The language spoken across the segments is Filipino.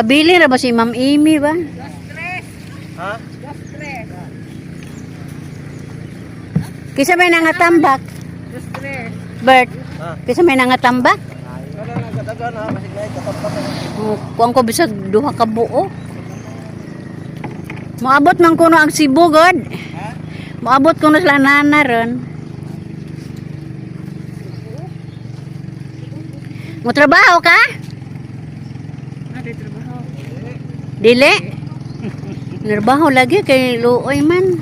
Makabili na ba si Ma'am Amy ba? Ha? Kisa may nangatambak. Bert, kisa may nangatambak. Kada nagkatagan ha, kasi ngay katapat. Kuang ko bisag duha ka buo. Moabot man kuno ang Cebu god. Ha? Moabot kuno sila nana ron. Mo trabaho ka? Dili. Trabaho lagi kay luoy man.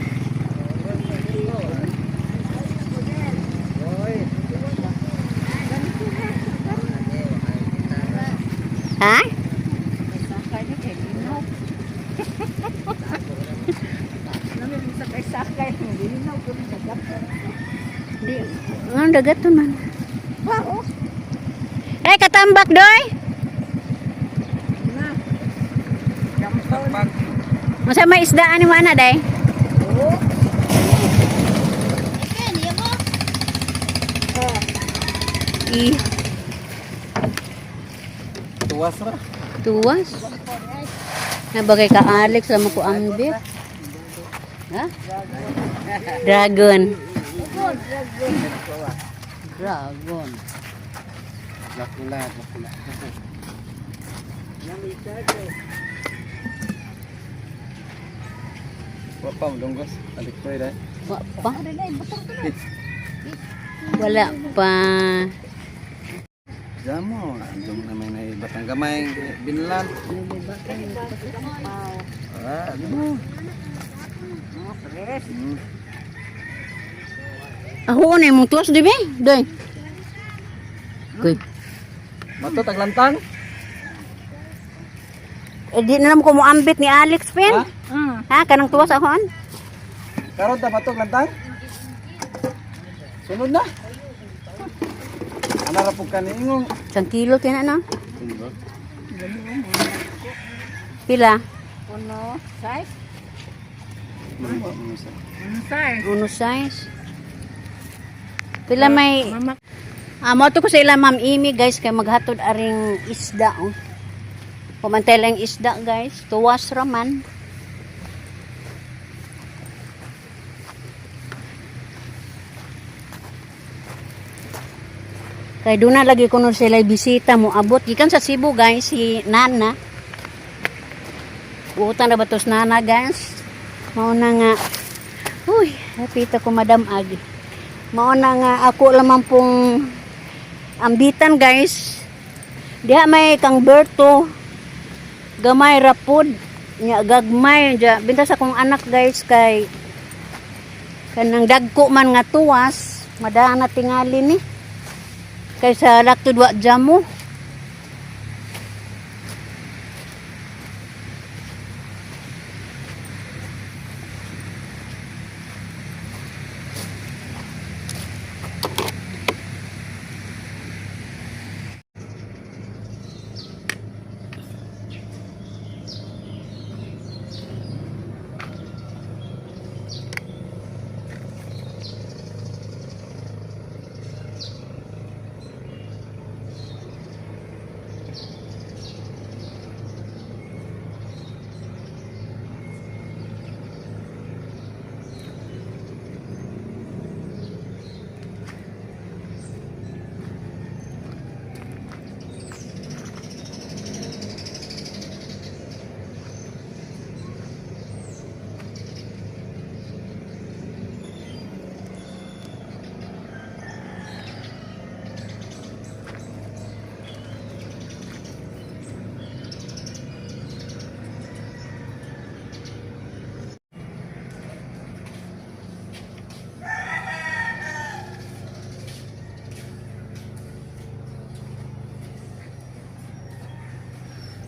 Ha? Di, ang dagat to man. Eh, katambak doy. Masa may isdaan ni mana day? Ih, Tuwas ra. tuwas. Nabagay ka Alex sama ko ambit. Ha? Dragon. Dragon. Lakula. Wapa mo donggos, alik ko ida. Wa pa? Wala pa. Jamo, andong na may batang gamay binlan. Ah, di mo. Ako na yung tuwas di ba? Doy. Kuy. Mato taglantang. Eh di na naman ko mo ambit ni Alex Pin. Ha? Ha? Kanang tuwas ako an? Karon ta mato lantang. Sunod na. Ana ra pug kaniingong. 1 kilo kina na. Pila? Uno size. Pila may mo to ko sa ila Ma'am Amy guys kay maghatod aring isda oh. Pumantay lang isda guys, tuwas raman. Kay doon na lagi kuno sila bisita mo abot gikan sa Cebu guys si Nana. Utang na batos Nana guys. Mao na nga. Uy, hapita ko Madam Agi. Mao na nga ako lamang pong ambitan guys. Diha may kang Berto. Gamay rapod. Nya gagmay ja binta sa kong anak guys kay kanang dagko man nga tuwas, madana tingali ni. Kaysa lakto dua jamo.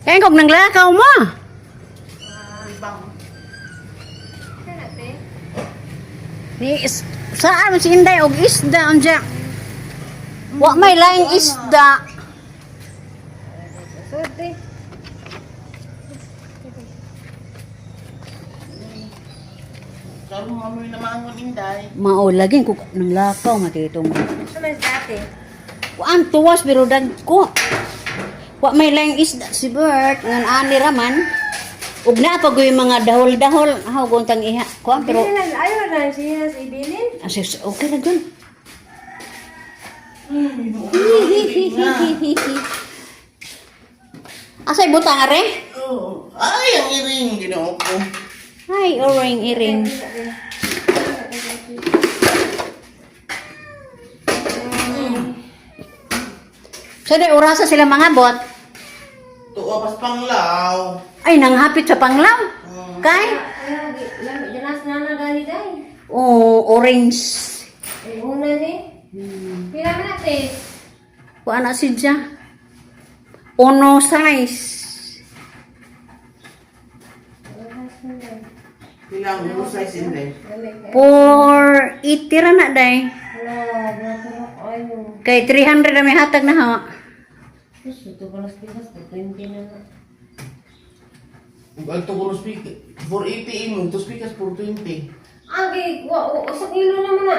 Kaya kog nang lakaw mo. Saan mo si Inday og isda anja? Wa may laing isda. Karon mo amoy na maangon Inday. Mao lagi ko nang lakaw matito mo. Ano dati? Kuan tuwas pero dagko. Wa may laing isda si Bert ngan ani raman. Ug na pa yung mga dahol-dahol. Aw gontang iha. Kuan pero Ayaw na siya sa ibilin. asis okay na dun. Asay butang are? Oh, ay, ang iring, ginoo ko. Ay, oring-iring. So, di orasa sila mga bot. Tuwa pas panglaw. Ay, nanghapit sa panglaw. Kay? Ayaw, janas na na gani day. Oh, orange. Ay, una ni. Pila man natin. Kuan na siya. Ono size. Bilang mo size in there. For 80 ra na day. Wala, wala ayaw. Kay 300 na may hatag na ha. Ito ko las pilas, 20 na na. Ang tukulo speaker. 480 mo, to speakers 420. Agi, sa kilo naman na.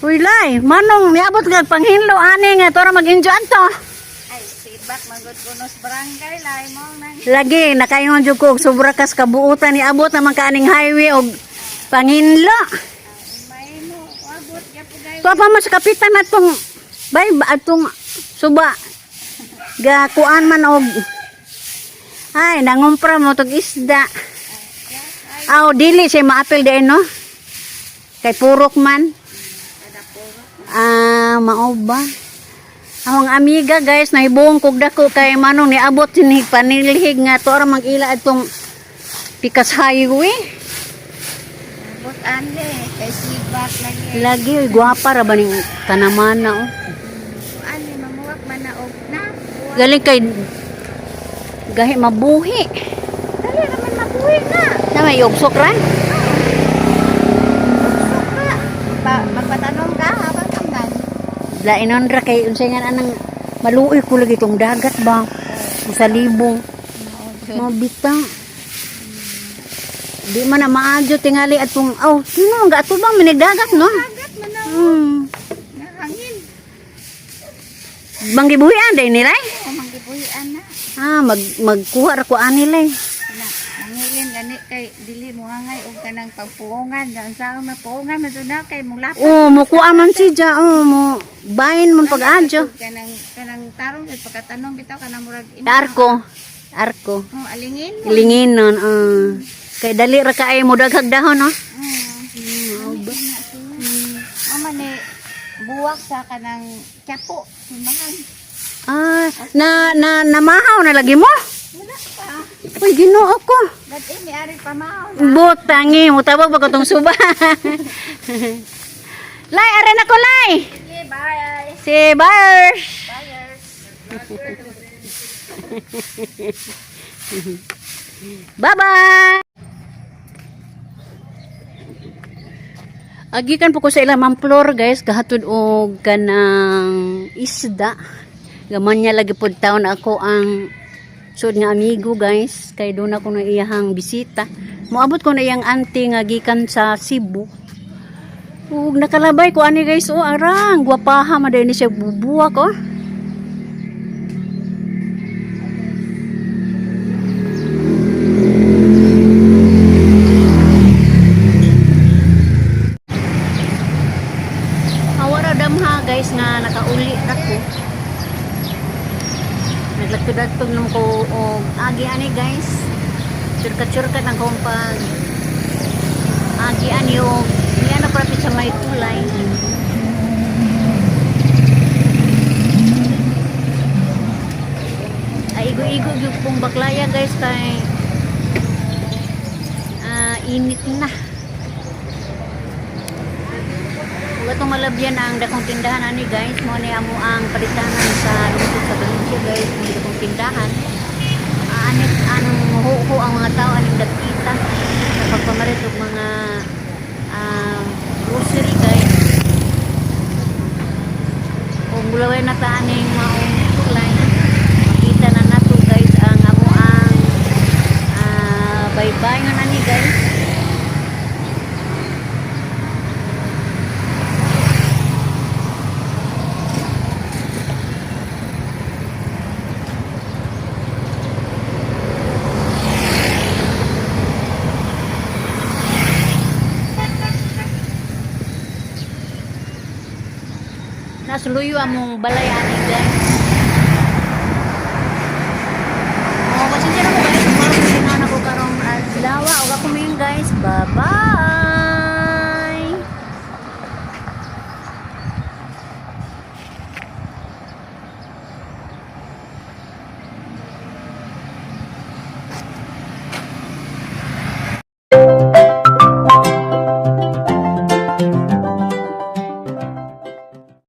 Uy, Lai, manong, niabot ka panghinlo, ani nga, tora mag-enjoy to. Ay, feedback magod kunos barangay lai mo nang Lagi, nakaingon jud ko, og sobra kas kabuutan, niabot naman kaaning highway, og panghinlo. may mo abot ya po guys. Tuwa pa mas kapitan na tong, bay, atong suba. Gakuan man og, ay, nangumpra mo tong isda. Aw, dili siya maapil din, no? Kay purok man. Mao ba? Ang amiga guys, nahibuong kog dako kay manong niabot sinig panilhig nga to ara mag-ila atong Pikas Highway. Abot ande kay feedback lagi. Lagi oy gwapa ra baning tanaman na oh. Ande mamuwak man na og na. Galing kay gahi mabuhi. Dali naman mabuhi na. Na may yogsok ra. Magpatanong ka habang tamnan. Lainon ra kay unsay nga anang maluoy ko lagi tong dagat ba. Sa libong. Mabitang. Di man na maadyo tingali atong sino nga ato bang minigdagat no? Agad man na hangin. Manggibuhian day nilay. O manggibuhian na. Magkuha ra ko anilay. Na nangilin gani kay dili mo hangay og kanang pagpuungan. Sa na puungan man na kay mong lapad. Mukuha man siya. Mo bayin man pag-adyo. Kanang tarong kay pagkatanong bitaw kanang murag Arko. Oh, alingin. Ilingin nun. Kay dali ra ka ay mo daghag dahon no. Mama ni buwak sa kanang tiyapo. Simbahan. Namahaw na lagi mo. Wala pa. Uy, Ginoo ko. Dati ni ari pa mao. Butangi, mutabag ba ko tong suba. Lay, are na ko lay. Sige, bye. Si Bars. Bye-bye. Agikan po ko sa ilang floor guys, kahatod og kanang isda. Gaman niya lagi pod taon ako ang sud nga amigo guys, kay doon ako na iyahang bisita. Moabot ko na iyang auntie nga gikan sa Cebu. Ug nakalabay ko ani guys, arang gwapaha maday ni siya bubuwak oh. Guys nga nakauli ako. Naglagtod-agtod nung ko og agi ani guys. Churka-churka ng kompag. Agi ani og niya na prapit sa may tulay. Ay igo-igo yung pong baklaya guys kay init na. Huwag itong malabyan ang dakong tindahan ani guys. Mo ni amo ang palitanan sa lungsod sa Valencia guys. Mo dakong tindahan. Anong huho ang mga tao aning dagkita sa pagpamarit og mga grocery guys. Kung bulaway na ta aning maong tulay. Makita na nato guys ang amo ang bye-bye nga ani guys. mas luyo among balay ani guys.